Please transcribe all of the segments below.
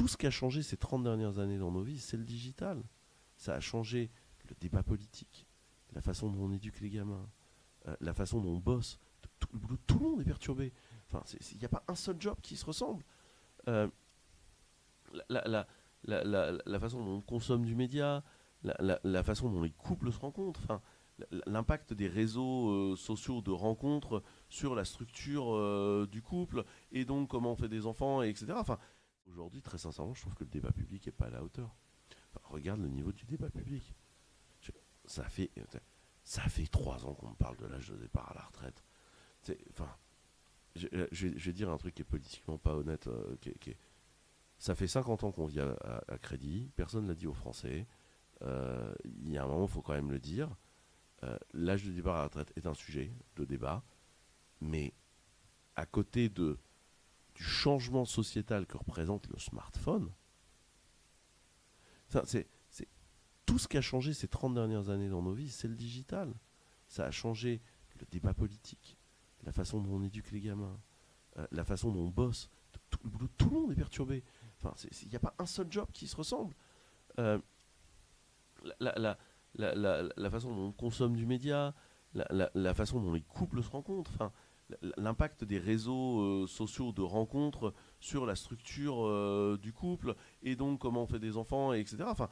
tout ce qui a changé ces 30 dernières années dans nos vies, c'est le digital. Ça a changé le débat politique, la façon dont on éduque les gamins, la façon dont on bosse. Tout le monde est perturbé. Enfin, il n'y a pas un seul job qui se ressemble. Euh, la, la, la façon dont on consomme du média, la façon dont les couples se rencontrent, enfin, l'impact des réseaux sociaux de rencontres sur la structure du couple, et donc comment on fait des enfants, etc. Enfin, aujourd'hui, très sincèrement, je trouve que le débat public n'est pas à la hauteur. Enfin, regarde le niveau du débat public. Je- ça, fait, ça fait 3 ans qu'on me parle de l'âge de départ à la retraite. Enfin, je vais dire un truc qui est politiquement pas honnête. Ça fait 50 ans qu'on vit à crédit, personne ne l'a dit aux Français. Il y a un moment, il faut quand même le dire. L'âge de départ à la retraite est un sujet de débat, mais à côté du changement sociétal que représente le smartphone, c'est tout ce qui a changé ces 30 dernières années dans nos vies, c'est le digital. Ça a changé le débat politique, la façon dont on éduque les gamins, la façon dont on bosse. Tout le monde est perturbé. Enfin, il n'y a pas un seul job qui se ressemble. Euh, la, la, la façon dont on consomme du média, la façon dont les couples se rencontrent, enfin, l'impact des réseaux sociaux de rencontres sur la structure du couple, et donc comment on fait des enfants, etc. Enfin,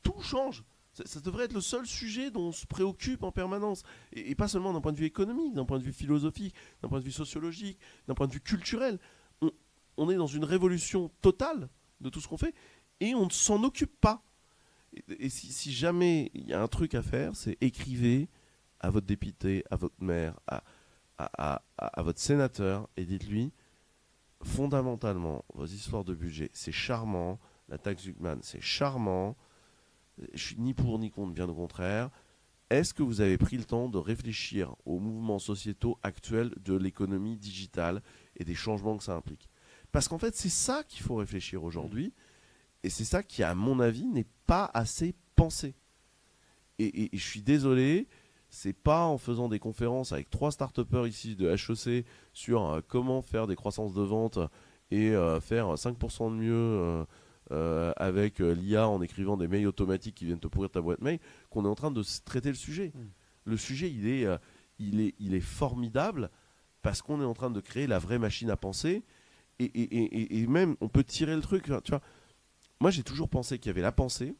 tout change. Ça devrait être le seul sujet dont on se préoccupe en permanence. Et pas seulement d'un point de vue économique, d'un point de vue philosophique, d'un point de vue sociologique, d'un point de vue culturel. On, on est dans une révolution totale de tout ce qu'on fait, et on ne s'en occupe pas. Et si jamais il y a un truc à faire, c'est écrivez à votre député, à votre maire, à votre sénateur, et dites-lui, fondamentalement, vos histoires de budget, c'est charmant, la taxe Zuckman, c'est charmant, je suis ni pour ni contre, bien au contraire. Est-ce que vous avez pris le temps de réfléchir aux mouvements sociétaux actuels de l'économie digitale et des changements que ça implique? Parce qu'en fait, c'est ça qu'il faut réfléchir aujourd'hui, et c'est ça qui, à mon avis, n'est pas assez pensé. Et je suis désolé, c'est pas en faisant des conférences avec 3 start-upers ici de HEC sur comment faire des croissances de vente et faire 5% de mieux avec l'IA en écrivant des mails automatiques qui viennent te pourrir ta boîte mail qu'on est en train de traiter le sujet. Le sujet, il est formidable parce qu'on est en train de créer la vraie machine à penser et même on peut tirer le truc. Tu vois, moi j'ai toujours pensé qu'il y avait la pensée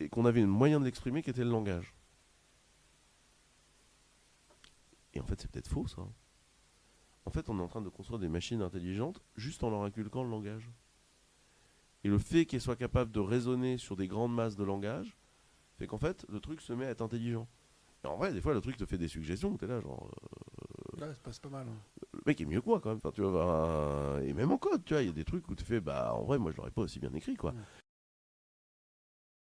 et qu'on avait un moyen de l'exprimer qui était le langage. Et en fait, c'est peut-être faux, ça. En fait, on est en train de construire des machines intelligentes juste en leur inculquant le langage. Et le fait qu'elles soient capables de raisonner sur des grandes masses de langage fait qu'en fait, le truc se met à être intelligent. Et en vrai, des fois, le truc te fait des suggestions où t'es là, genre... Ouais, c'est pas mal. le mec est mieux que moi, quand même. Enfin, tu vois, et même en code, tu vois, il y a des trucs où tu fais, bah, en vrai, moi, je l'aurais pas aussi bien écrit, quoi.